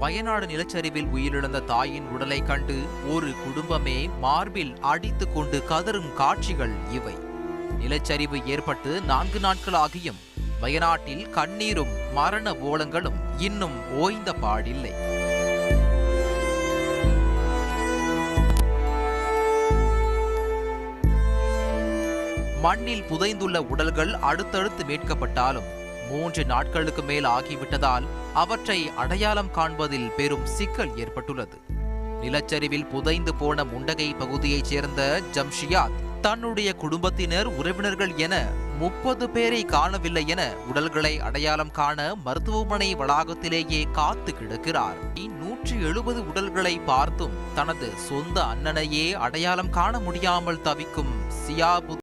வயநாடு நிலச்சரிவில் உயிரிழந்த தாயின் உடலை கண்டு ஒரு குடும்பமே மார்பில் அடித்துக் கொண்டு கதறும் காட்சிகள் இவை. நிலச்சரிவு ஏற்பட்டு 4 நாட்களாகியும் வயநாட்டில் கண்ணீரும் மரண ஓலங்களும் இன்னும் ஓய்ந்த பாடில்லை. மண்ணில் புதைந்துள்ள உடல்கள் அடுத்தடுத்து மீட்கப்பட்டாலும் 3 நாட்களுக்கு மேல் ஆகிவிட்டதால் அவற்றை அடையாளம் காண்பதில் பெரும் சிக்கல் ஏற்பட்டுள்ளது. நிலச்சரிவில் புதைந்து போன முண்டகை பகுதியைச் சேர்ந்த ஜம்ஷியாத் தன்னுடைய குடும்பத்தினர், உறவினர்கள் என 30 பேரை காணவில்லை என உடல்களை அடையாளம் காண மருத்துவமனை வளாகத்திலேயே காத்து கிடக்கிறார். 170 உடல்களை பார்த்தும் தனது சொந்த அண்ணனையே அடையாளம் காண முடியாமல் தவிக்கும் சியாபு